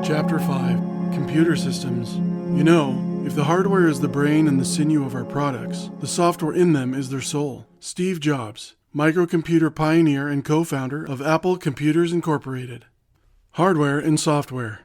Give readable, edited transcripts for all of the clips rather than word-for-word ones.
Chapter 5. Computer Systems. You know, if the hardware is the brain and the sinew of our products, the software in them is their soul. Steve Jobs, microcomputer pioneer and co-founder of Apple Computers Incorporated. Hardware and software.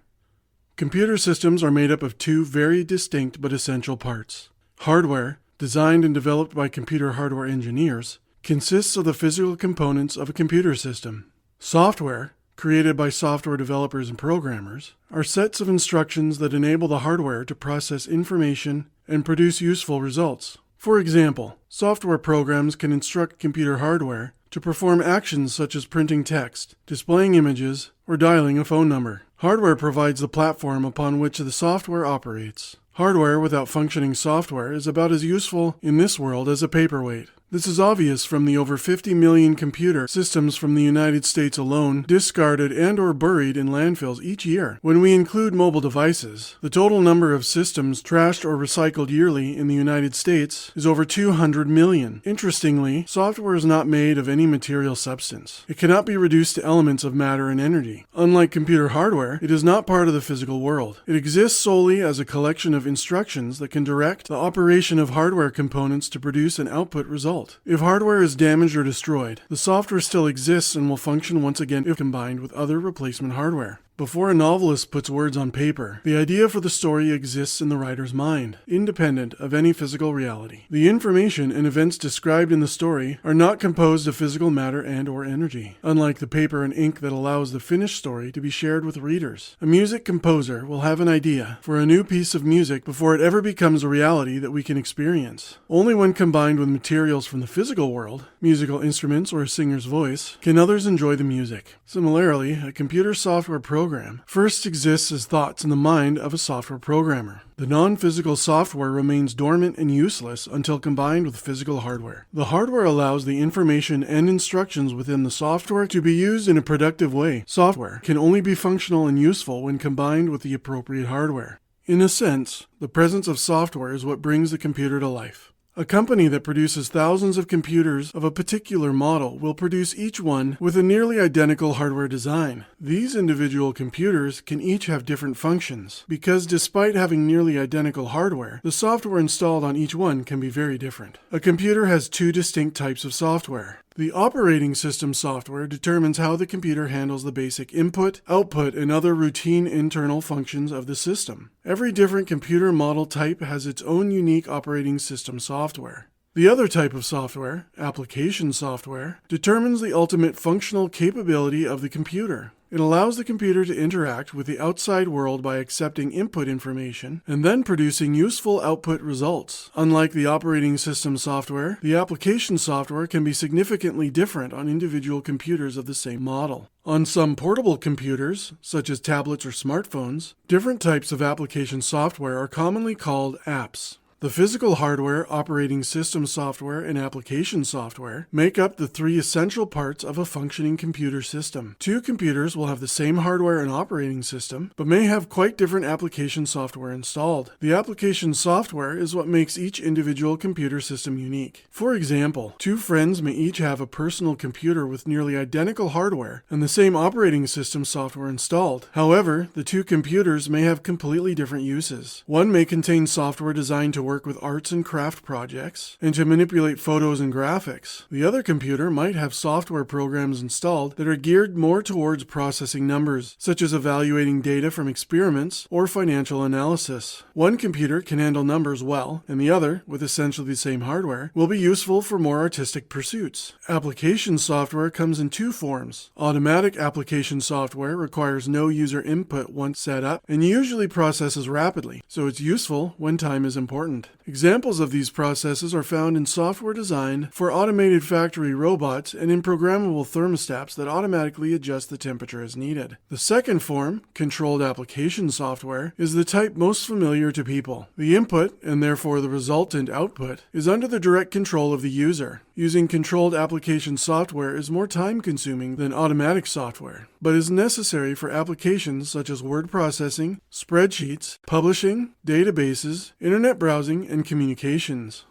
Computer systems are made up of two very distinct but essential parts. Hardware, designed and developed by computer hardware engineers, consists of the physical components of a computer system. Software, created by software developers and programmers, are sets of instructions that enable the hardware to process information and produce useful results. For example, software programs can instruct computer hardware to perform actions such as printing text, displaying images, or dialing a phone number. Hardware provides the platform upon which the software operates. Hardware without functioning software is about as useful in this world as a paperweight. This is obvious from the over 50 million computer systems from the United States alone discarded and or buried in landfills each year. When we include mobile devices, the total number of systems trashed or recycled yearly in the United States is over 200 million. Interestingly, software is not made of any material substance. It cannot be reduced to elements of matter and energy. Unlike computer hardware, it is not part of the physical world. It exists solely as a collection of instructions that can direct the operation of hardware components to produce an output result. If hardware is damaged or destroyed, the software still exists and will function once again if combined with other replacement hardware. Before a novelist puts words on paper, the idea for the story exists in the writer's mind, independent of any physical reality. The information and events described in the story are not composed of physical matter and or energy, unlike the paper and ink that allows the finished story to be shared with readers. A music composer will have an idea for a new piece of music before it ever becomes a reality that we can experience. Only when combined with materials from the physical world, musical instruments or a singer's voice, can others enjoy the music. Similarly, a computer software program first exists as thoughts in the mind of a software programmer. The non-physical software remains dormant and useless until combined with physical hardware. The hardware allows the information and instructions within the software to be used in a productive way. Software can only be functional and useful when combined with the appropriate hardware. In a sense, the presence of software is what brings the computer to life. A company that produces thousands of computers of a particular model will produce each one with a nearly identical hardware design. These individual computers can each have different functions, because despite having nearly identical hardware, the software installed on each one can be very different. A computer has two distinct types of software. The operating system software determines how the computer handles the basic input, output, and other routine internal functions of the system. Every different computer model type has its own unique operating system software. The other type of software, application software, determines the ultimate functional capability of the computer. It allows the computer to interact with the outside world by accepting input information and then producing useful output results. Unlike the operating system software, the application software can be significantly different on individual computers of the same model. On some portable computers, such as tablets or smartphones, different types of application software are commonly called apps. The physical hardware, operating system software, and application software make up the three essential parts of a functioning computer system. Two computers will have the same hardware and operating system, but may have quite different application software installed. The application software is what makes each individual computer system unique. For example, two friends may each have a personal computer with nearly identical hardware and the same operating system software installed. However, the two computers may have completely different uses. One may contain software designed to work with arts and craft projects and to manipulate photos and graphics. The other computer might have software programs installed that are geared more towards processing numbers, such as evaluating data from experiments or financial analysis. One computer can handle numbers well, and the other, with essentially the same hardware, will be useful for more artistic pursuits. Application software comes in two forms. Automatic application software requires no user input once set up and usually processes rapidly, so it's useful when time is important. Examples of these processes are found in software designed for automated factory robots and in programmable thermostats that automatically adjust the temperature as needed. The second form, controlled application software, is the type most familiar to people. The input, and therefore the resultant output, is under the direct control of the user. Using controlled application software is more time-consuming than automatic software, but is necessary for applications such as word processing, spreadsheets, publishing, databases, internet browsing, and communications.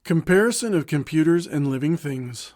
Comparison of computers and living things.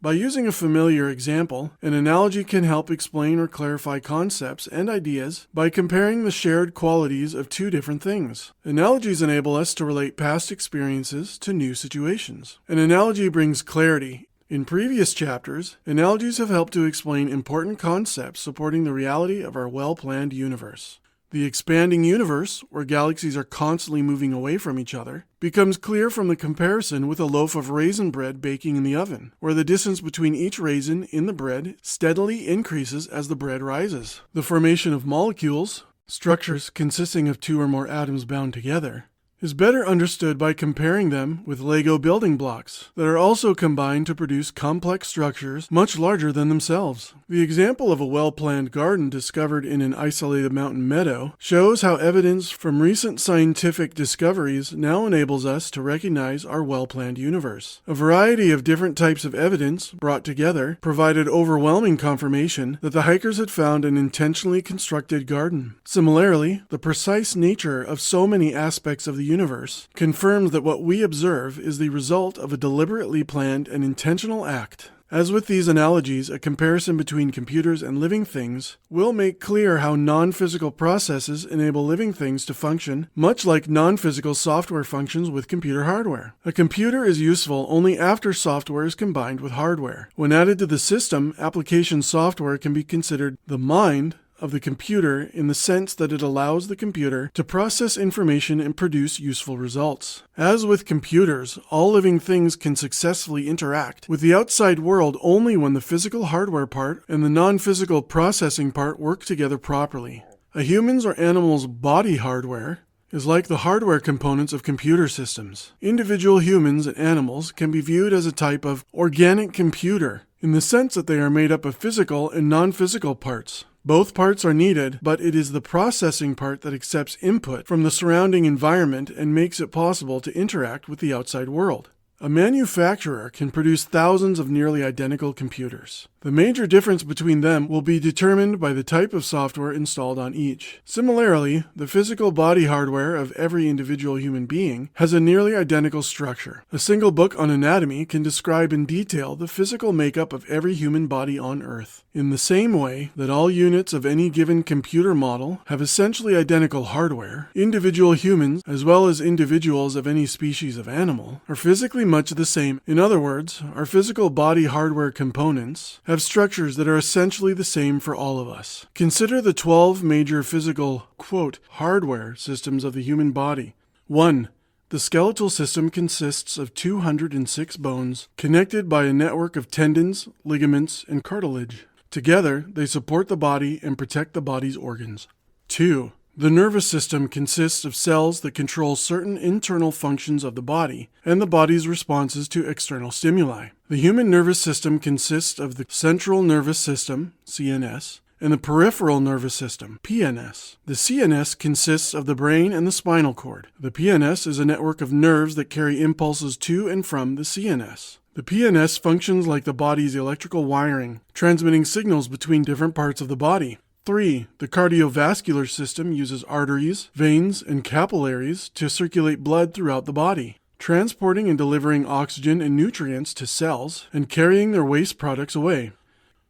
By using a familiar example, an analogy can help explain or clarify concepts and ideas by comparing the shared qualities of two different things. Analogies enable us to relate past experiences to new situations. An analogy brings clarity. In previous chapters, analogies have helped to explain important concepts supporting the reality of our well-planned universe. The expanding universe, where galaxies are constantly moving away from each other, becomes clear from the comparison with a loaf of raisin bread baking in the oven, where the distance between each raisin in the bread steadily increases as the bread rises. The formation of molecules, structures consisting of two or more atoms bound together, is better understood by comparing them with Lego building blocks that are also combined to produce complex structures much larger than themselves. The example of a well-planned garden discovered in an isolated mountain meadow shows how evidence from recent scientific discoveries now enables us to recognize our well-planned universe. A variety of different types of evidence brought together provided overwhelming confirmation that the hikers had found an intentionally constructed garden. Similarly, the precise nature of so many aspects of the universe confirms that what we observe is the result of a deliberately planned and intentional act. As with these analogies, a comparison between computers and living things will make clear how non-physical processes enable living things to function, much like non-physical software functions with computer hardware. A computer is useful only after software is combined with hardware. When added to the system, application software can be considered the mind of the computer in the sense that it allows the computer to process information and produce useful results. As with computers, all living things can successfully interact with the outside world only when the physical hardware part and the non-physical processing part work together properly. A human's or animal's body hardware is like the hardware components of computer systems. Individual humans and animals can be viewed as a type of organic computer in the sense that they are made up of physical and non-physical parts. Both parts are needed, but it is the processing part that accepts input from the surrounding environment and makes it possible to interact with the outside world. A manufacturer can produce thousands of nearly identical computers. The major difference between them will be determined by the type of software installed on each. Similarly, the physical body hardware of every individual human being has a nearly identical structure. A single book on anatomy can describe in detail the physical makeup of every human body on Earth. In the same way that all units of any given computer model have essentially identical hardware, individual humans, as well as individuals of any species of animal, are physically much the same. In other words, our physical body hardware components have structures that are essentially the same for all of us. Consider the 12 major physical, quote, hardware systems of the human body. 1. The skeletal system consists of 206 bones connected by a network of tendons, ligaments, and cartilage. Together, they support the body and protect the body's organs. 2. The nervous system consists of cells that control certain internal functions of the body and the body's responses to external stimuli. The human nervous system consists of the central nervous system, CNS, and the peripheral nervous system, PNS. The CNS consists of the brain and the spinal cord. The PNS is a network of nerves that carry impulses to and from the CNS. The PNS functions like the body's electrical wiring, transmitting signals between different parts of the body. 3. The cardiovascular system uses arteries, veins, and capillaries to circulate blood throughout the body, transporting and delivering oxygen and nutrients to cells and carrying their waste products away.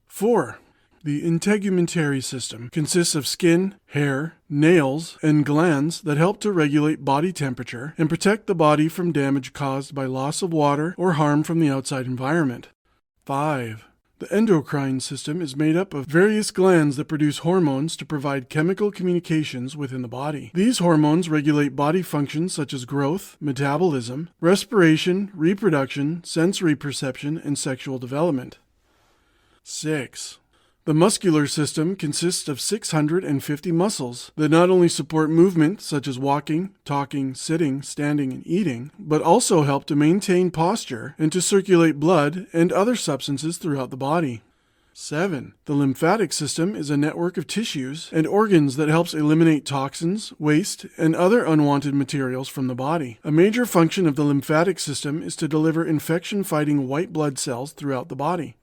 4. The integumentary system consists of skin, hair, nails, and glands that help to regulate body temperature and protect the body from damage caused by loss of water or harm from the outside environment. 5. The endocrine system is made up of various glands that produce hormones to provide chemical communications within the body. These hormones regulate body functions such as growth, metabolism, respiration, reproduction, sensory perception, and sexual development. 6. The muscular system consists of 650 muscles that not only support movement such as walking, talking, sitting, standing, and eating, but also help to maintain posture and to circulate blood and other substances throughout the body. 7. The lymphatic system is a network of tissues and organs that helps eliminate toxins, waste, and other unwanted materials from the body. A major function of the lymphatic system is to deliver infection-fighting white blood cells throughout the body.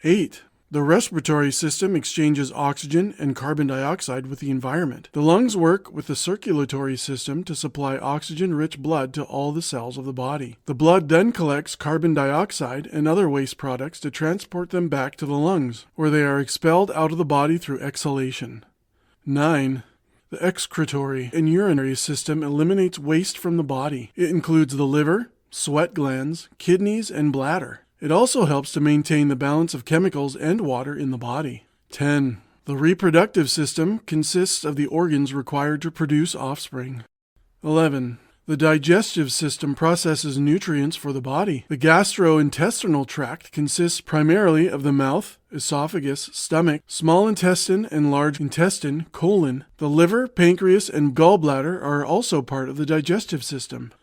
8. The respiratory system exchanges oxygen and carbon dioxide with the environment. The lungs work with the circulatory system to supply oxygen-rich blood to all the cells of the body. The blood then collects carbon dioxide and other waste products to transport them back to the lungs, where they are expelled out of the body through exhalation. 9. The excretory and urinary system eliminates waste from the body. It includes the liver, sweat glands, kidneys, and bladder. It also helps to maintain the balance of chemicals and water in the body. 10. The reproductive system consists of the organs required to produce offspring. 11. The digestive system processes nutrients for the body. The gastrointestinal tract consists primarily of the mouth, esophagus, stomach, small intestine, and large intestine, colon. The liver, pancreas, and gallbladder are also part of the digestive system.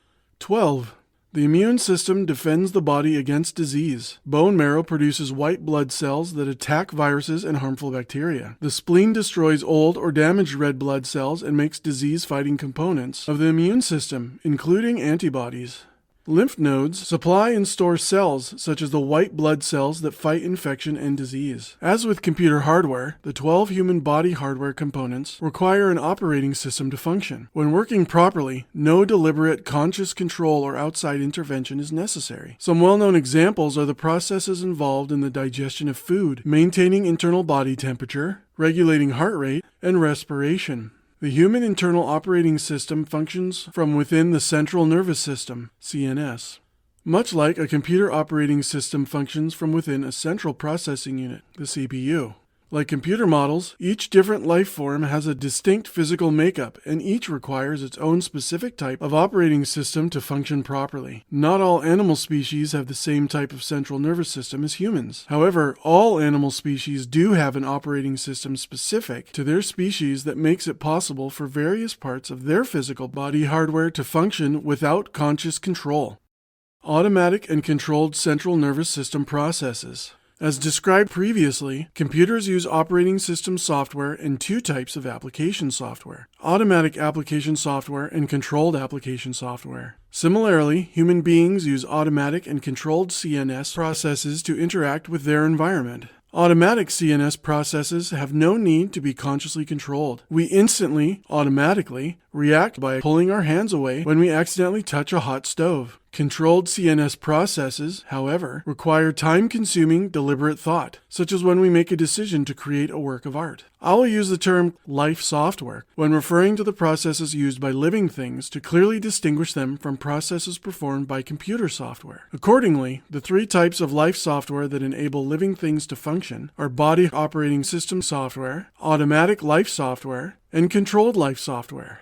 12. The immune system defends the body against disease. Bone marrow produces white blood cells that attack viruses and harmful bacteria. The spleen destroys old or damaged red blood cells and makes disease-fighting components of the immune system, including antibodies. Lymph nodes supply and store cells such as the white blood cells that fight infection and disease. As with computer hardware, the 12 human body hardware components require an operating system to function. When working properly, no deliberate conscious control or outside intervention is necessary. Some well-known examples are the processes involved in the digestion of food, maintaining internal body temperature, regulating heart rate, and respiration. The human internal operating system functions from within the central nervous system, CNS, much like a computer operating system functions from within a central processing unit, the CPU. Like computer models, each different life form has a distinct physical makeup, and each requires its own specific type of operating system to function properly. Not all animal species have the same type of central nervous system as humans. However, all animal species do have an operating system specific to their species that makes it possible for various parts of their physical body hardware to function without conscious control. Automatic and controlled central nervous system processes. As described previously, computers use operating system software and two types of application software: automatic application software and controlled application software. Similarly, human beings use automatic and controlled CNS processes to interact with their environment. Automatic CNS processes have no need to be consciously controlled. We instantly, automatically, react by pulling our hands away when we accidentally touch a hot stove. Controlled CNS processes, however, require time-consuming, deliberate thought, such as when we make a decision to create a work of art. I will use the term life software when referring to the processes used by living things to clearly distinguish them from processes performed by computer software. Accordingly, the three types of life software that enable living things to function are body operating system software, automatic life software, and controlled life software.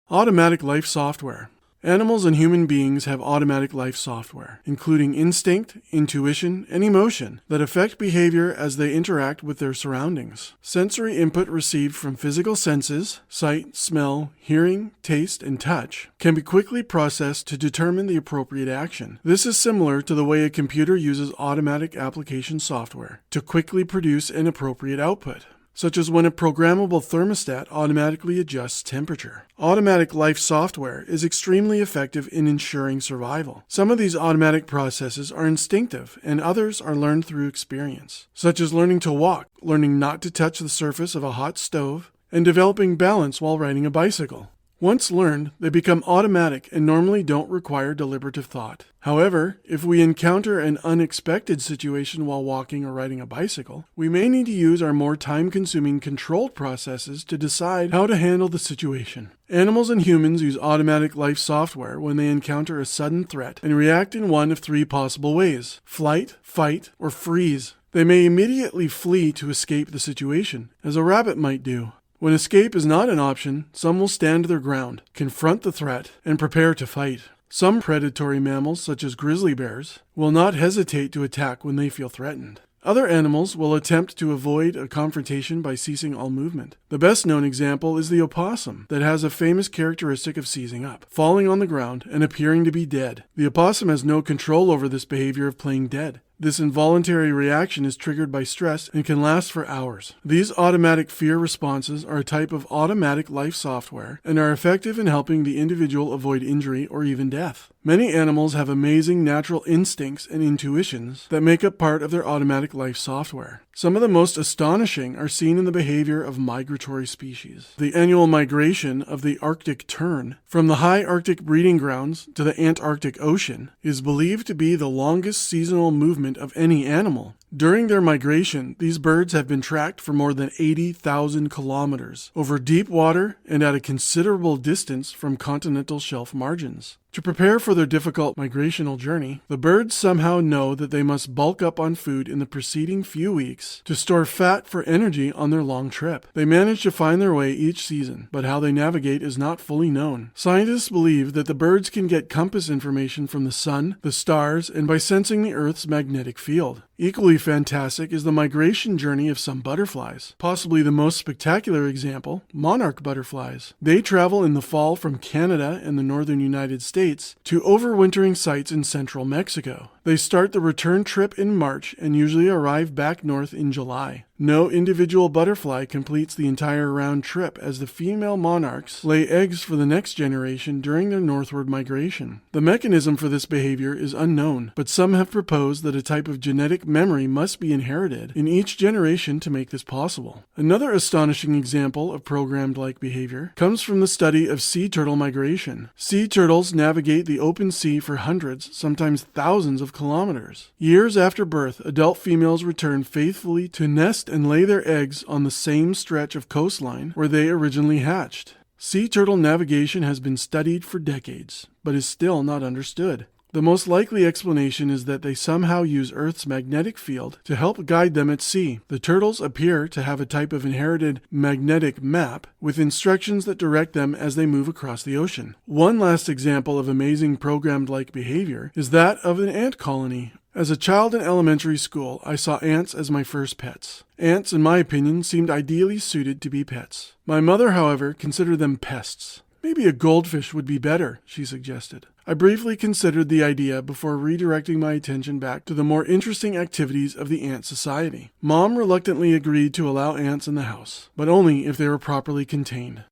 Automatic life software. Animals and human beings have automatic life software, including instinct, intuition, and emotion that affect behavior as they interact with their surroundings. Sensory input received from physical senses, sight, smell, hearing, taste, and touch, can be quickly processed to determine the appropriate action. This is similar to the way a computer uses automatic application software to quickly produce an appropriate output, such as when a programmable thermostat automatically adjusts temperature. Automatic life software is extremely effective in ensuring survival. Some of these automatic processes are instinctive, and others are learned through experience, such as learning to walk, learning not to touch the surface of a hot stove, and developing balance while riding a bicycle. Once learned, they become automatic and normally don't require deliberative thought. However, if we encounter an unexpected situation while walking or riding a bicycle, we may need to use our more time-consuming controlled processes to decide how to handle the situation. Animals and humans use automatic life software when they encounter a sudden threat and react in one of three possible ways: flight, fight, or freeze. They may immediately flee to escape the situation, as a rabbit might do. When escape is not an option, some will stand their ground, confront the threat, and prepare to fight. Some predatory mammals, such as grizzly bears, will not hesitate to attack when they feel threatened. Other animals will attempt to avoid a confrontation by ceasing all movement. The best known example is the opossum, that has a famous characteristic of seizing up, falling on the ground, and appearing to be dead. The opossum has no control over this behavior of playing dead, This involuntary reaction is triggered by stress and can last for hours. These automatic fear responses are a type of automatic life software and are effective in helping the individual avoid injury or even death. Many animals have amazing natural instincts and intuitions that make up part of their automatic life software. Some of the most astonishing are seen in the behavior of migratory species. The annual migration of the Arctic tern from the high Arctic breeding grounds to the Antarctic Ocean is believed to be the longest seasonal movement of any animal. During their migration, these birds have been tracked for more than 80,000 kilometers over deep water and at a considerable distance from continental shelf margins. To prepare for their difficult migrational journey, the birds somehow know that they must bulk up on food in the preceding few weeks to store fat for energy on their long trip. They manage to find their way each season, but how they navigate is not fully known. Scientists believe that the birds can get compass information from the sun, the stars, and by sensing the Earth's magnetic field. Equally fantastic is the migration journey of some butterflies. Possibly the most spectacular example, monarch butterflies. They travel in the fall from Canada and the northern United States to overwintering sites in central Mexico. They start the return trip in March and usually arrive back north in July. No individual butterfly completes the entire round trip, as the female monarchs lay eggs for the next generation during their northward migration. The mechanism for this behavior is unknown, but some have proposed that a type of genetic memory must be inherited in each generation to make this possible. Another astonishing example of programmed-like behavior comes from the study of sea turtle migration. Sea turtles navigate the open sea for hundreds, sometimes thousands of kilometers. Years after birth, adult females return faithfully to nest and lay their eggs on the same stretch of coastline where they originally hatched. Sea turtle navigation has been studied for decades, but is still not understood. The most likely explanation is that they somehow use Earth's magnetic field to help guide them at sea. The turtles appear to have a type of inherited magnetic map with instructions that direct them as they move across the ocean. One last example of amazing programmed-like behavior is that of an ant colony. As a child in elementary school, I saw ants as my first pets. Ants, in my opinion, seemed ideally suited to be pets. My mother, however, considered them pests. Maybe a goldfish would be better, she suggested. I briefly considered the idea before redirecting my attention back to the more interesting activities of the ant society. Mom reluctantly agreed to allow ants in the house, but only if they were properly contained.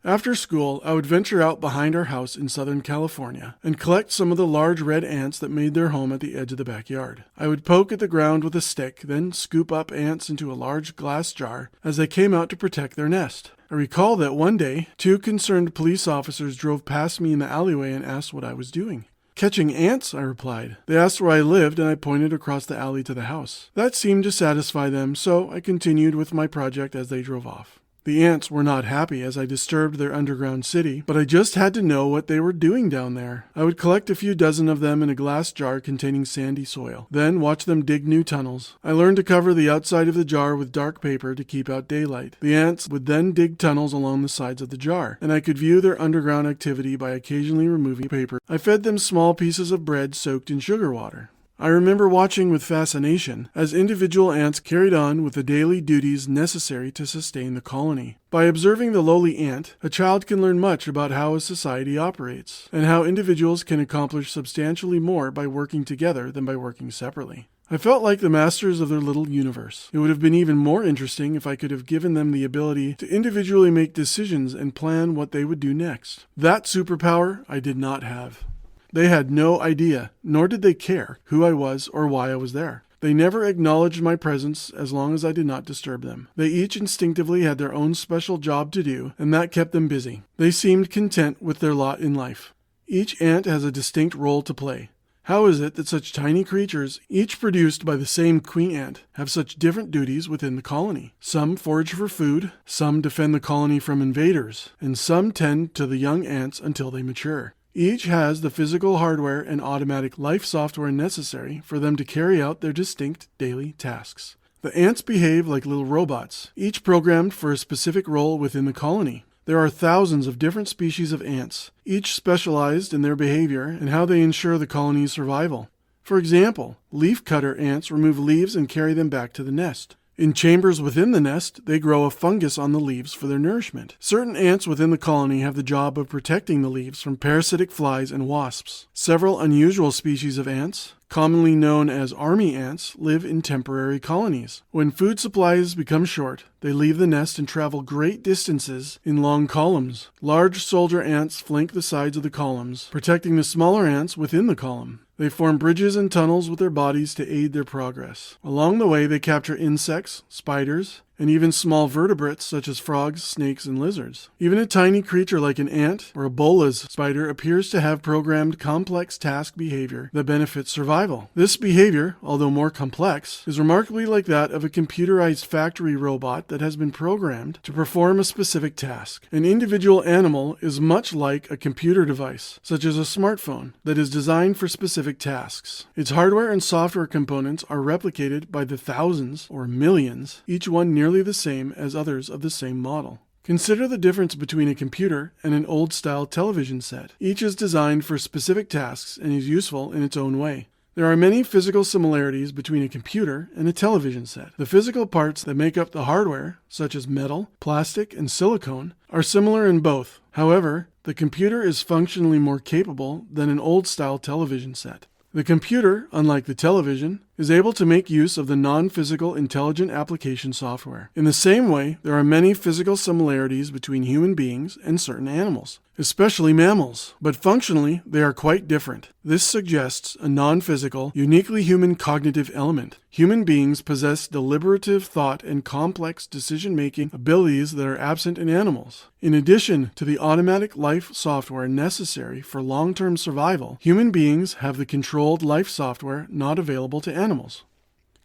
After school, I would venture out behind our house in Southern California and collect some of the large red ants that made their home at the edge of the backyard. I would poke at the ground with a stick, then scoop up ants into a large glass jar as they came out to protect their nest. I recall that one day, 2 concerned police officers drove past me in the alleyway and asked what I was doing. "Catching ants," I replied. They asked where I lived, and I pointed across the alley to the house. That seemed to satisfy them, so I continued with my project as they drove off. The ants were not happy as I disturbed their underground city, but I just had to know what they were doing down there. I would collect a few dozen of them in a glass jar containing sandy soil, then watch them dig new tunnels. I learned to cover the outside of the jar with dark paper to keep out daylight. The ants would then dig tunnels along the sides of the jar, and I could view their underground activity by occasionally removing paper. I fed them small pieces of bread soaked in sugar water. I remember watching with fascination as individual ants carried on with the daily duties necessary to sustain the colony. By observing the lowly ant, a child can learn much about how a society operates, and how individuals can accomplish substantially more by working together than by working separately. I felt like the masters of their little universe. It would have been even more interesting if I could have given them the ability to individually make decisions and plan what they would do next. That superpower I did not have. They had no idea, nor did they care, who I was or why I was there. They never acknowledged my presence as long as I did not disturb them. They each instinctively had their own special job to do, and that kept them busy. They seemed content with their lot in life. Each ant has a distinct role to play. How is it that such tiny creatures, each produced by the same queen ant, have such different duties within the colony? Some forage for food, some defend the colony from invaders, and some tend to the young ants until they mature. Each has the physical hardware and automatic life software necessary for them to carry out their distinct daily tasks. The ants behave like little robots, each programmed for a specific role within the colony. There are thousands of different species of ants, each specialized in their behavior and how they ensure the colony's survival. For example, leafcutter ants remove leaves and carry them back to the nest. In chambers within the nest, they grow a fungus on the leaves for their nourishment. Certain ants within the colony have the job of protecting the leaves from parasitic flies and wasps. Several unusual species of ants, commonly known as army ants, live in temporary colonies. When food supplies become short, they leave the nest and travel great distances in long columns. Large soldier ants flank the sides of the columns, protecting the smaller ants within the column. They form bridges and tunnels with their bodies to aid their progress. Along the way, they capture insects, spiders, and even small vertebrates such as frogs, snakes, and lizards. Even a tiny creature like an ant or a Bola's spider appears to have programmed complex task behavior that benefits survival. This behavior, although more complex, is remarkably like that of a computerized factory robot that has been programmed to perform a specific task. An individual animal is much like a computer device, such as a smartphone, that is designed for specific tasks. Its hardware and software components are replicated by the thousands or millions, each one nearly the same as others of the same model. Consider the difference between a computer and an old-style television set. Each is designed for specific tasks and is useful in its own way. There are many physical similarities between a computer and a television set. The physical parts that make up the hardware, such as metal, plastic, and silicone, are similar in both. However, the computer is functionally more capable than an old-style television set. The computer, unlike the television, is able to make use of the non-physical intelligent application software. In the same way, there are many physical similarities between human beings and certain animals, especially mammals, but functionally they are quite different. This suggests a non-physical, uniquely human cognitive element. Human beings possess deliberative thought and complex decision-making abilities that are absent in animals. In addition to the automatic life software necessary for long-term survival, human beings have the controlled life software not available to animals.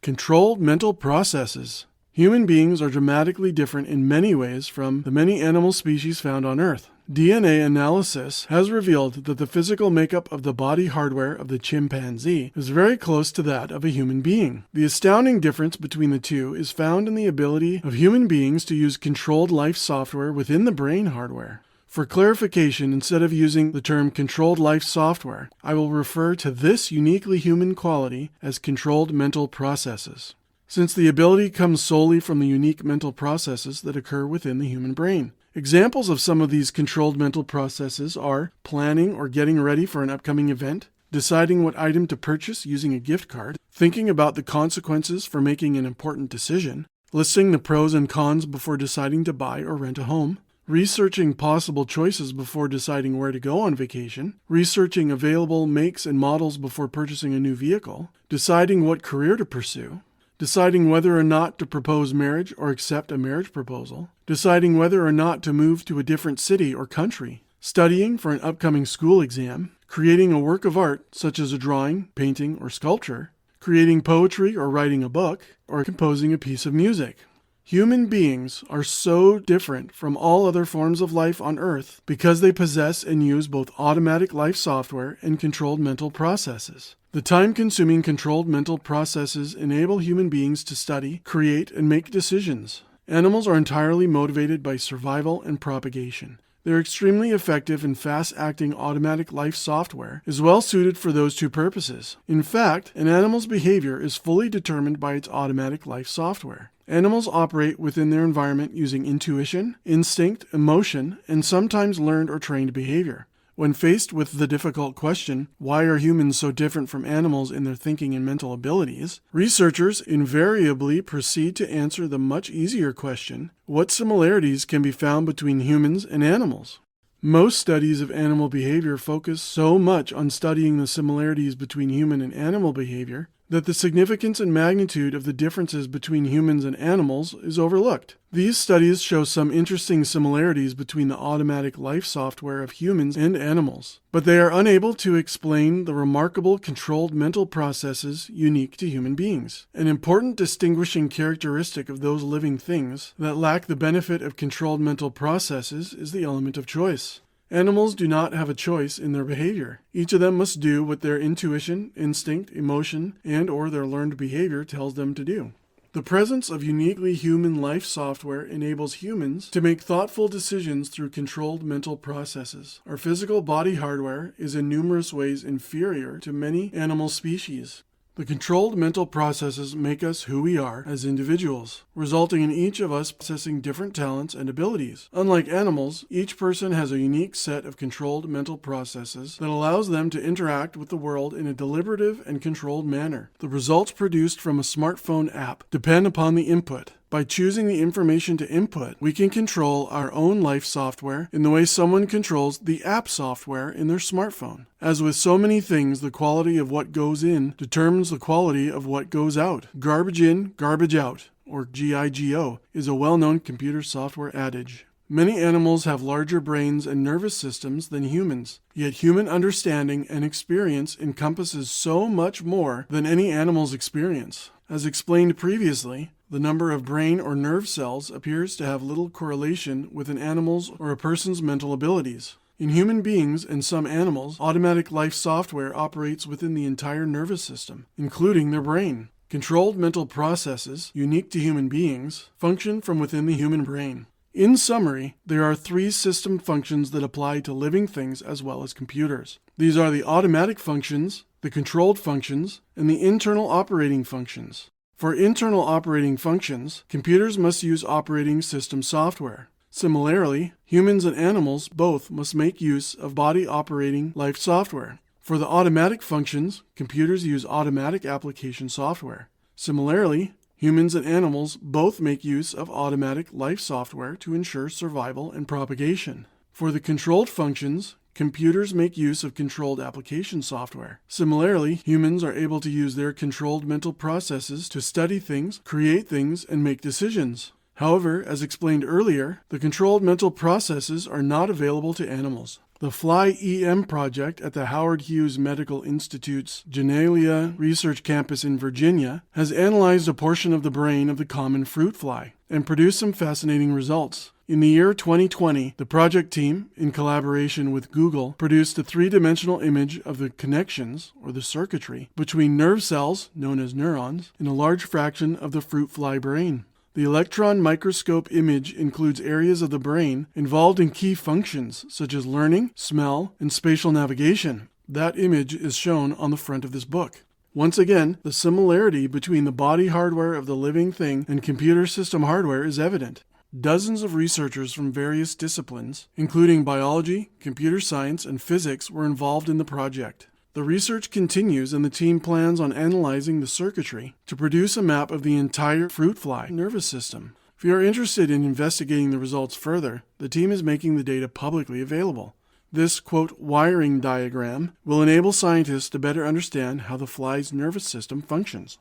Controlled mental processes. Human beings are dramatically different in many ways from the many animal species found on Earth. DNA analysis has revealed that the physical makeup of the body hardware of the chimpanzee is very close to that of a human being. The astounding difference between the two is found in the ability of human beings to use controlled life software within the brain hardware. For clarification, instead of using the term controlled life software, I will refer to this uniquely human quality as controlled mental processes, since the ability comes solely from the unique mental processes that occur within the human brain. Examples of some of these controlled mental processes are planning or getting ready for an upcoming event, deciding what item to purchase using a gift card, thinking about the consequences for making an important decision, listing the pros and cons before deciding to buy or rent a home, researching possible choices before deciding where to go on vacation, researching available makes and models before purchasing a new vehicle, deciding what career to pursue, deciding whether or not to propose marriage or accept a marriage proposal, deciding whether or not to move to a different city or country, studying for an upcoming school exam, creating a work of art such as a drawing, painting, or sculpture, creating poetry or writing a book, or composing a piece of music. Human beings are so different from all other forms of life on Earth because they possess and use both automatic life software and controlled mental processes. The time-consuming controlled mental processes enable human beings to study, create, and make decisions. Animals are entirely motivated by survival and propagation. Their extremely effective and fast-acting automatic life software is well suited for those two purposes. In fact, an animal's behavior is fully determined by its automatic life software. Animals operate within their environment using intuition, instinct, emotion, and sometimes learned or trained behavior. When faced with the difficult question, why are humans so different from animals in their thinking and mental abilities, researchers invariably proceed to answer the much easier question, what similarities can be found between humans and animals? Most studies of animal behavior focus so much on studying the similarities between human and animal behavior that the significance and magnitude of the differences between humans and animals is overlooked. These studies show some interesting similarities between the automatic life software of humans and animals, but they are unable to explain the remarkable controlled mental processes unique to human beings. An important distinguishing characteristic of those living things that lack the benefit of controlled mental processes is the element of choice. Animals do not have a choice in their behavior. Each of them must do what their intuition, instinct, emotion, and/or their learned behavior tells them to do. The presence of uniquely human life software enables humans to make thoughtful decisions through controlled mental processes. Our physical body hardware is in numerous ways inferior to many animal species. The controlled mental processes make us who we are as individuals, resulting in each of us possessing different talents and abilities. Unlike animals, each person has a unique set of controlled mental processes that allows them to interact with the world in a deliberative and controlled manner. The results produced from a smartphone app depend upon the input. By choosing the information to input, we can control our own life software in the way someone controls the app software in their smartphone. As with so many things, the quality of what goes in determines the quality of what goes out. Garbage in, garbage out, or GIGO, is a well-known computer software adage. Many animals have larger brains and nervous systems than humans, yet human understanding and experience encompasses so much more than any animal's experience. As explained previously, the number of brain or nerve cells appears to have little correlation with an animal's or a person's mental abilities. In human beings and some animals, automatic life software operates within the entire nervous system, including their brain. Controlled mental processes, unique to human beings, function from within the human brain. In summary, there are 3 system functions that apply to living things as well as computers. These are the automatic functions, the controlled functions, and the internal operating functions. For internal operating functions, computers must use operating system software. Similarly, humans and animals both must make use of body operating life software. For the automatic functions, computers use automatic application software. Similarly, humans and animals both make use of automatic life software to ensure survival and propagation. For the controlled functions, computers make use of controlled application software. Similarly, humans are able to use their controlled mental processes to study things, create things, and make decisions. However, as explained earlier, the controlled mental processes are not available to animals. The Fly-EM project at the Howard Hughes Medical Institute's Genelia Research Campus in Virginia has analyzed a portion of the brain of the common fruit fly and produced some fascinating results. In the year 2020, the project team, in collaboration with Google, produced a 3-dimensional image of the connections, or the circuitry, between nerve cells, known as neurons, in a large fraction of the fruit fly brain. The electron microscope image includes areas of the brain involved in key functions such as learning, smell, and spatial navigation. That image is shown on the front of this book. Once again, the similarity between the body hardware of the living thing and computer system hardware is evident. Dozens of researchers from various disciplines, including biology, computer science, and physics, were involved in the project. The research continues and the team plans on analyzing the circuitry to produce a map of the entire fruit fly nervous system. If you are interested in investigating the results further, the team is making the data publicly available. This, quote, wiring diagram will enable scientists to better understand how the fly's nervous system functions.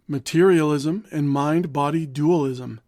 Materialism and mind-body dualism.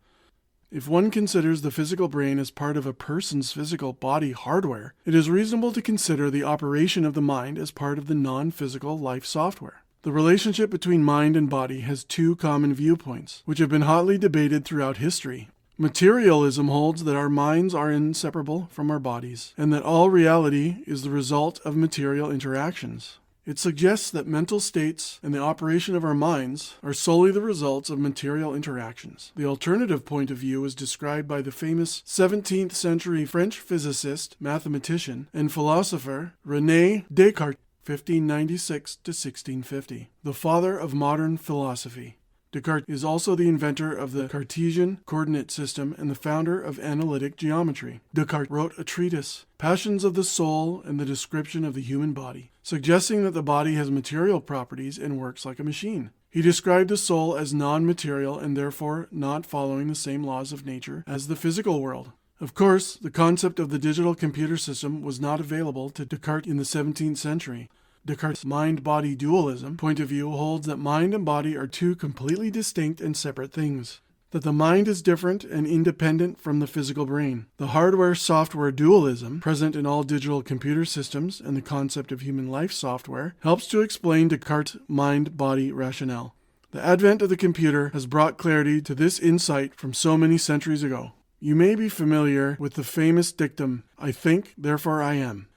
If one considers the physical brain as part of a person's physical body hardware, it is reasonable to consider the operation of the mind as part of the non-physical life software. The relationship between mind and body has 2 common viewpoints, which have been hotly debated throughout history. Materialism holds that our minds are inseparable from our bodies, and that all reality is the result of material interactions. It suggests that mental states and the operation of our minds are solely the results of material interactions. The alternative point of view is described by the famous 17th century French physicist, mathematician, and philosopher René Descartes, 1596 to 1650, the father of modern philosophy. Descartes is also the inventor of the Cartesian coordinate system and the founder of analytic geometry. Descartes wrote a treatise, Passions of the Soul and the Description of the Human Body, suggesting that the body has material properties and works like a machine. He described the soul as non-material and therefore not following the same laws of nature as the physical world. Of course, the concept of the digital computer system was not available to Descartes in the 17th century. Descartes' mind-body dualism point of view holds that mind and body are 2 completely distinct and separate things, that the mind is different and independent from the physical brain. The hardware-software dualism, present in all digital computer systems and the concept of human life software, helps to explain Descartes' mind-body rationale. The advent of the computer has brought clarity to this insight from so many centuries ago. You may be familiar with the famous dictum, I think, therefore I am.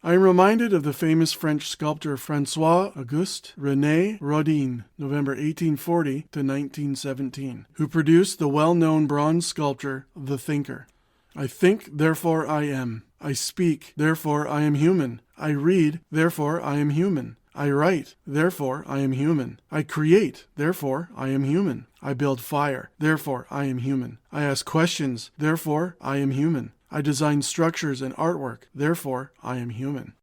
I am reminded of the famous French sculptor François-Auguste René Rodin, November 1840 to 1917, who produced the well-known bronze sculpture, The Thinker. I think, therefore I am. I speak, therefore I am human. I read, therefore I am human. I write, therefore I am human. I create, therefore I am human. I build fire, therefore I am human. I ask questions, therefore I am human. I design structures and artwork, therefore I am human.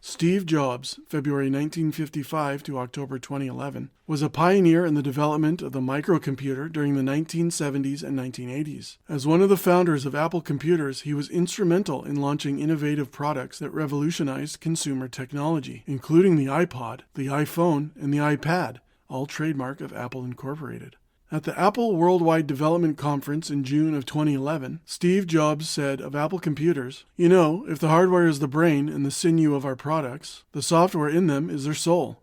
Steve Jobs, February 1955 to October 2011, was a pioneer in the development of the microcomputer during the 1970s and 1980s. As one of the founders of Apple Computers, he was instrumental in launching innovative products that revolutionized consumer technology, including the iPod, the iPhone, and the iPad, all trademark of Apple Incorporated. At the Apple Worldwide Development Conference in June of 2011, Steve Jobs said of Apple computers, "You know, if the hardware is the brain and the sinew of our products, the software in them is their soul."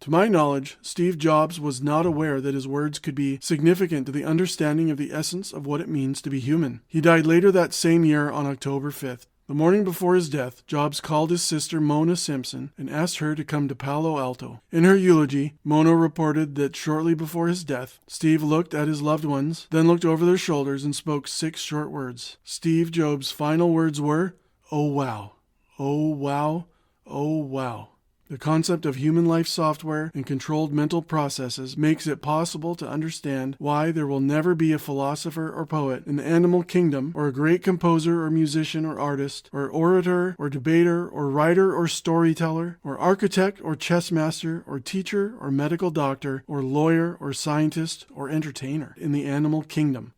To my knowledge, Steve Jobs was not aware that his words could be significant to the understanding of the essence of what it means to be human. He died later that same year on October 5th. The morning before his death, Jobs called his sister Mona Simpson and asked her to come to Palo Alto. In her eulogy, Mona reported that shortly before his death, Steve looked at his loved ones, then looked over their shoulders and spoke 6 short words. Steve Jobs' final words were, "Oh wow, oh wow, oh wow." The concept of human life software and controlled mental processes makes it possible to understand why there will never be a philosopher or poet in the animal kingdom, or a great composer or musician or artist, or orator or debater or writer or storyteller, or architect or chess master or teacher or medical doctor or lawyer or scientist or entertainer in the animal kingdom.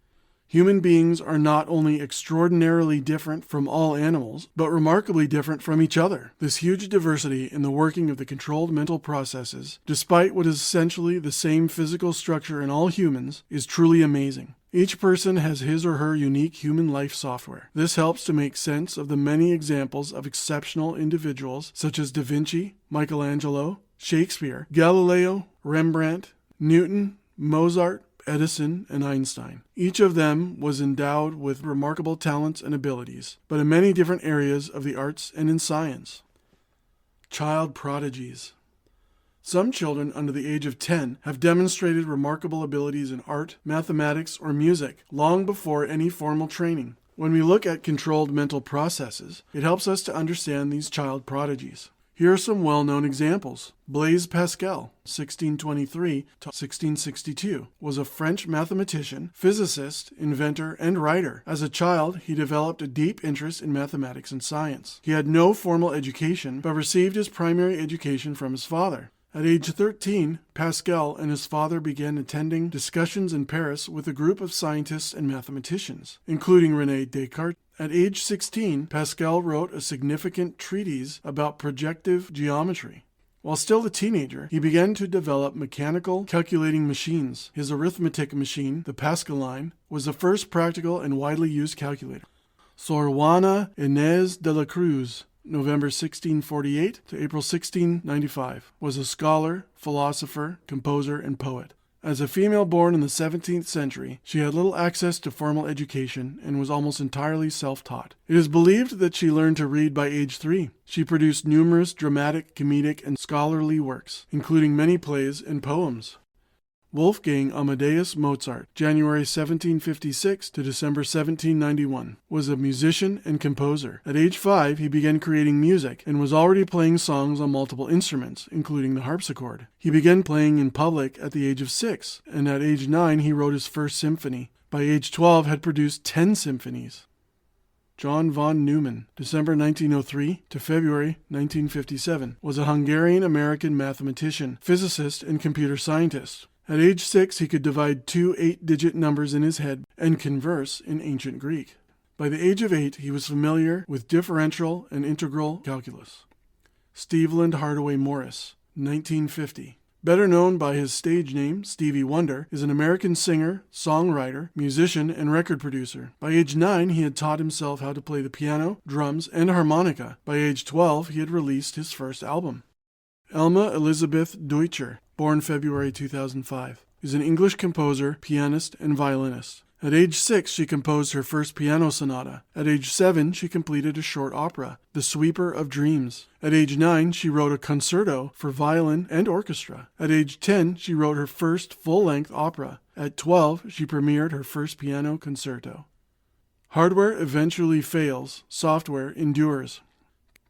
Human beings are not only extraordinarily different from all animals, but remarkably different from each other. This huge diversity in the working of the controlled mental processes, despite what is essentially the same physical structure in all humans, is truly amazing. Each person has his or her unique human life software. This helps to make sense of the many examples of exceptional individuals such as Da Vinci, Michelangelo, Shakespeare, Galileo, Rembrandt, Newton, Mozart, Edison, and Einstein. Each of them was endowed with remarkable talents and abilities, but in many different areas of the arts and in science. Child prodigies. Some children under the age of 10 have demonstrated remarkable abilities in art, mathematics, or music long before any formal training. When we look at controlled mental processes, it helps us to understand these child prodigies. Here are some well-known examples. Blaise Pascal, 1623 to 1662, was a French mathematician, physicist, inventor, and writer. As a child, he developed a deep interest in mathematics and science. He had no formal education, but received his primary education from his father. At age 13, Pascal and his father began attending discussions in Paris with a group of scientists and mathematicians, including René Descartes. At age 16, Pascal wrote a significant treatise about projective geometry. While still a teenager, he began to develop mechanical calculating machines. His arithmetic machine, the Pascaline, was the first practical and widely used calculator. Sor Juana Inés de la Cruz, November 1648 to April 1695, was a scholar, philosopher, composer, and poet. As a female born in the 17th century, she had little access to formal education and was almost entirely self-taught. It is believed that she learned to read by age 3. She produced numerous dramatic, comedic, and scholarly works, including many plays and poems. Wolfgang Amadeus Mozart, January 1756 to December 1791, was a musician and composer. At age 5, he began creating music and was already playing songs on multiple instruments, including the harpsichord. He began playing in public at the age of 6, and at age 9 he wrote his first symphony. By age 12 had produced 10 symphonies. John von Neumann, December 1903 to February 1957, was a Hungarian-American mathematician, physicist, and computer scientist. At age 6, he could divide 2 8-digit numbers in his head and converse in ancient Greek. By the age of 8, he was familiar with differential and integral calculus. Steveland Hardaway Morris, 1950. Better known by his stage name, Stevie Wonder, is an American singer, songwriter, musician, and record producer. By age 9, he had taught himself how to play the piano, drums, and harmonica. By age 12, he had released his first album. Elma Elizabeth Deutscher, born February 2005, is an English composer, pianist, and violinist. At age 6, she composed her first piano sonata. At age 7, she completed a short opera, The Sweeper of Dreams. At age 9, she wrote a concerto for violin and orchestra. At age 10, she wrote her first full-length opera. At 12, she premiered her first piano concerto. Hardware eventually fails, software endures.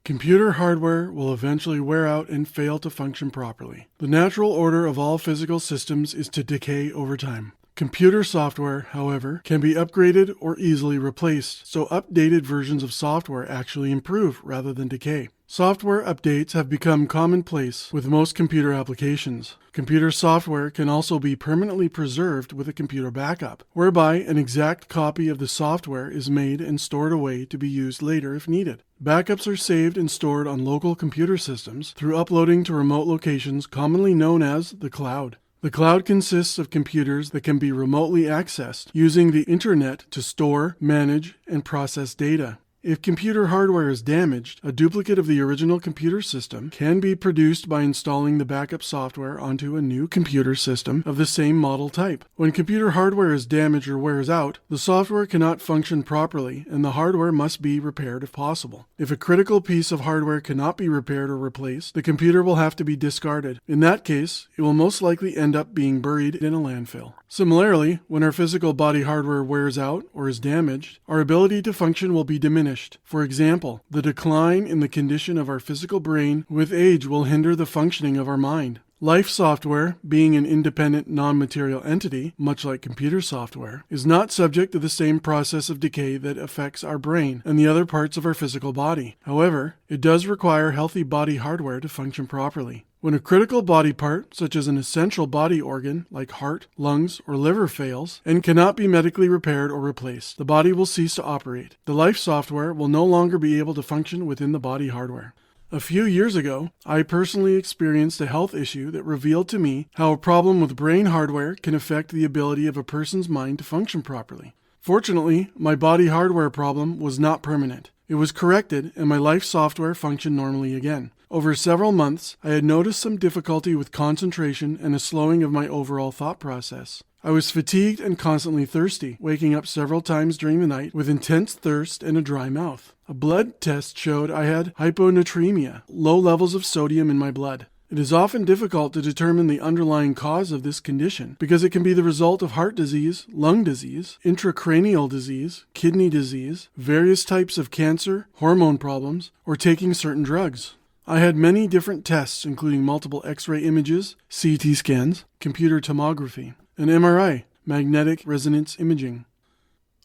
Computer hardware will eventually wear out and fail to function properly. The natural order of all physical systems is to decay over time. Computer software, however, can be upgraded or easily replaced, so updated versions of software actually improve rather than decay. Software updates have become commonplace with most computer applications. Computer software can also be permanently preserved with a computer backup, whereby an exact copy of the software is made and stored away to be used later if needed. Backups are saved and stored on local computer systems through uploading to remote locations commonly known as the cloud. The cloud consists of computers that can be remotely accessed using the internet to store, manage, and process data. If computer hardware is damaged, a duplicate of the original computer system can be produced by installing the backup software onto a new computer system of the same model type. When computer hardware is damaged or wears out, the software cannot function properly and the hardware must be repaired if possible. If a critical piece of hardware cannot be repaired or replaced, the computer will have to be discarded. In that case, it will most likely end up being buried in a landfill. Similarly, when our physical body hardware wears out or is damaged, our ability to function will be diminished. For example, the decline in the condition of our physical brain with age will hinder the functioning of our mind. Life software, being an independent non-material entity, much like computer software, is not subject to the same process of decay that affects our brain and the other parts of our physical body. However, it does require healthy body hardware to function properly. When a critical body part, such as an essential body organ like heart, lungs, or liver fails and cannot be medically repaired or replaced, the body will cease to operate. The life software will no longer be able to function within the body hardware. A few years ago, I personally experienced a health issue that revealed to me how a problem with brain hardware can affect the ability of a person's mind to function properly. Fortunately, my body hardware problem was not permanent. It was corrected and my life software functioned normally again. Over several months, I had noticed some difficulty with concentration and a slowing of my overall thought process. I was fatigued and constantly thirsty, waking up several times during the night with intense thirst and a dry mouth. A blood test showed I had hyponatremia, low levels of sodium in my blood. It is often difficult to determine the underlying cause of this condition because it can be the result of heart disease, lung disease, intracranial disease, kidney disease, various types of cancer, hormone problems, or taking certain drugs. I had many different tests, including multiple X-ray images, CT scans, computer tomography, and MRI, magnetic resonance imaging.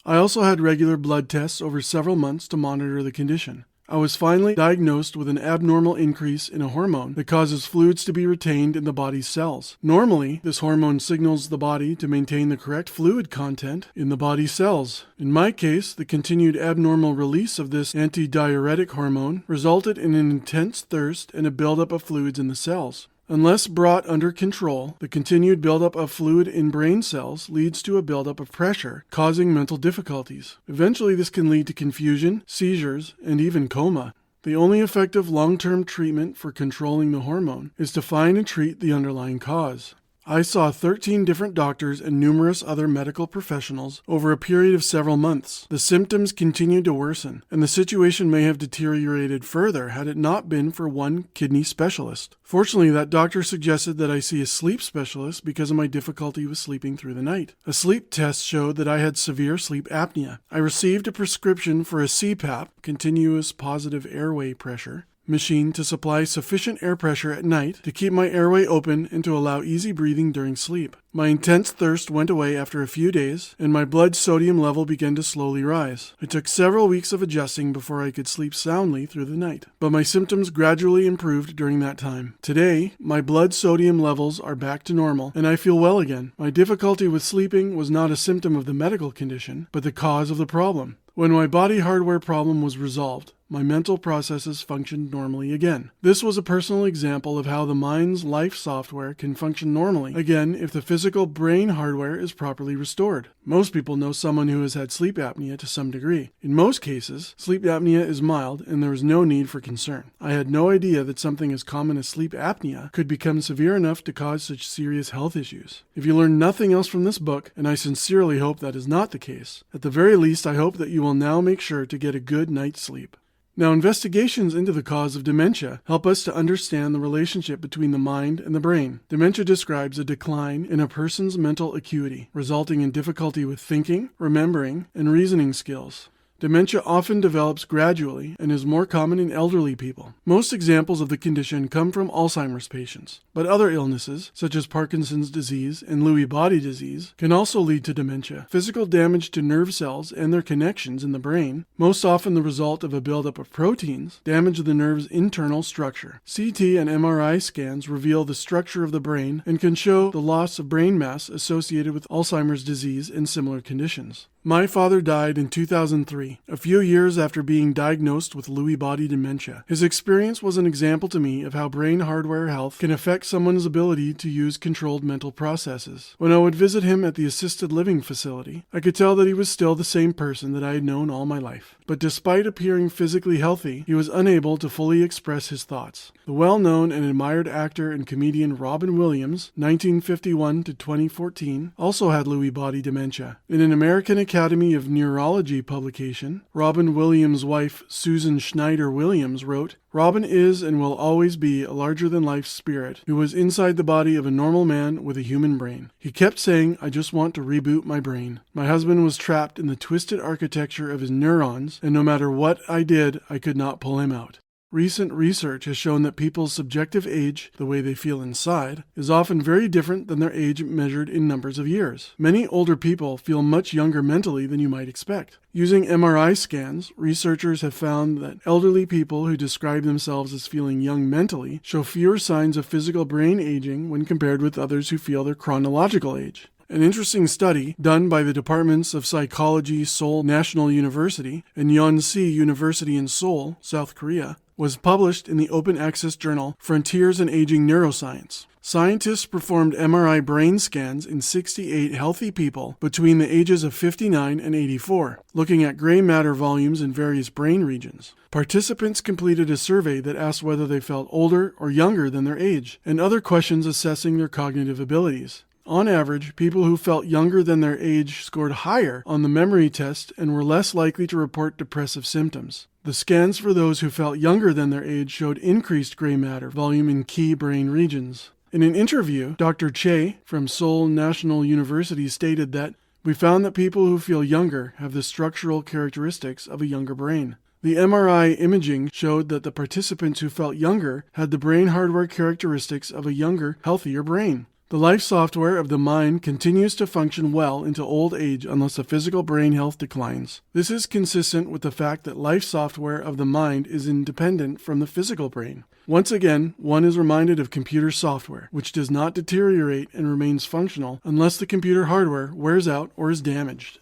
I also had regular blood tests over several months to monitor the condition. I was finally diagnosed with an abnormal increase in a hormone that causes fluids to be retained in the body's cells. Normally, this hormone signals the body to maintain the correct fluid content in the body's cells. In my case, the continued abnormal release of this antidiuretic hormone resulted in an intense thirst and a buildup of fluids in the cells. Unless brought under control, the continued buildup of fluid in brain cells leads to a buildup of pressure, causing mental difficulties. Eventually, this can lead to confusion, seizures, and even coma. The only effective long-term treatment for controlling the hormone is to find and treat the underlying cause. I saw 13 different doctors and numerous other medical professionals over a period of several months. The symptoms continued to worsen, and the situation may have deteriorated further had it not been for one kidney specialist. Fortunately, that doctor suggested that I see a sleep specialist because of my difficulty with sleeping through the night. A sleep test showed that I had severe sleep apnea. I received a prescription for a CPAP, continuous positive airway pressure, machine to supply sufficient air pressure at night to keep my airway open and to allow easy breathing during sleep. My intense thirst went away after a few days, and my blood sodium level began to slowly rise. It took several weeks of adjusting before I could sleep soundly through the night, but my symptoms gradually improved during that time. Today, my blood sodium levels are back to normal, and I feel well again. My difficulty with sleeping was not a symptom of the medical condition, but the cause of the problem. When my body hardware problem was resolved, my mental processes functioned normally again. This was a personal example of how the mind's life software can function normally again if the physical brain hardware is properly restored. Most people know someone who has had sleep apnea to some degree. In most cases, sleep apnea is mild and there is no need for concern. I had no idea that something as common as sleep apnea could become severe enough to cause such serious health issues. If you learn nothing else from this book, and I sincerely hope that is not the case, at the very least I hope that you will now make sure to get a good night's sleep. Now, investigations into the cause of dementia help us to understand the relationship between the mind and the brain. Dementia describes a decline in a person's mental acuity, resulting in difficulty with thinking, remembering, and reasoning skills. Dementia often develops gradually and is more common in elderly people. Most examples of the condition come from Alzheimer's patients, but other illnesses, such as Parkinson's disease and Lewy body disease, can also lead to dementia. Physical damage to nerve cells and their connections in the brain, most often the result of a buildup of proteins, damage the nerve's internal structure. CT and MRI scans reveal the structure of the brain and can show the loss of brain mass associated with Alzheimer's disease and similar conditions. My father died in 2003, a few years after being diagnosed with Lewy body dementia. His experience was an example to me of how brain hardware health can affect someone's ability to use controlled mental processes. When I would visit him at the assisted living facility, I could tell that he was still the same person that I had known all my life. But despite appearing physically healthy, he was unable to fully express his thoughts. The well-known and admired actor and comedian Robin Williams, 1951 to 2014, also had Lewy body dementia. In an American Academy of Neurology publication, Robin Williams' wife, Susan Schneider Williams, wrote, "Robin is and will always be a larger-than-life spirit who was inside the body of a normal man with a human brain. He kept saying, 'I just want to reboot my brain.' My husband was trapped in the twisted architecture of his neurons, and no matter what I did, I could not pull him out." Recent research has shown that people's subjective age, the way they feel inside, is often very different than their age measured in numbers of years. Many older people feel much younger mentally than you might expect. Using MRI scans, researchers have found that elderly people who describe themselves as feeling young mentally show fewer signs of physical brain aging when compared with others who feel their chronological age. An interesting study done by the Departments of Psychology, Seoul National University, and Yonsei University in Seoul, South Korea, was published in the open-access journal Frontiers in Aging Neuroscience. Scientists performed MRI brain scans in 68 healthy people between the ages of 59 and 84, looking at gray matter volumes in various brain regions. Participants completed a survey that asked whether they felt older or younger than their age, and other questions assessing their cognitive abilities. On average, people who felt younger than their age scored higher on the memory test and were less likely to report depressive symptoms. The scans for those who felt younger than their age showed increased gray matter volume in key brain regions. In an interview, Dr. Che from Seoul National University stated that, "We found that people who feel younger have the structural characteristics of a younger brain." The MRI imaging showed that the participants who felt younger had the brain hardware characteristics of a younger, healthier brain. The life software of the mind continues to function well into old age unless the physical brain health declines. This is consistent with the fact that life software of the mind is independent from the physical brain. Once again, one is reminded of computer software, which does not deteriorate and remains functional unless the computer hardware wears out or is damaged.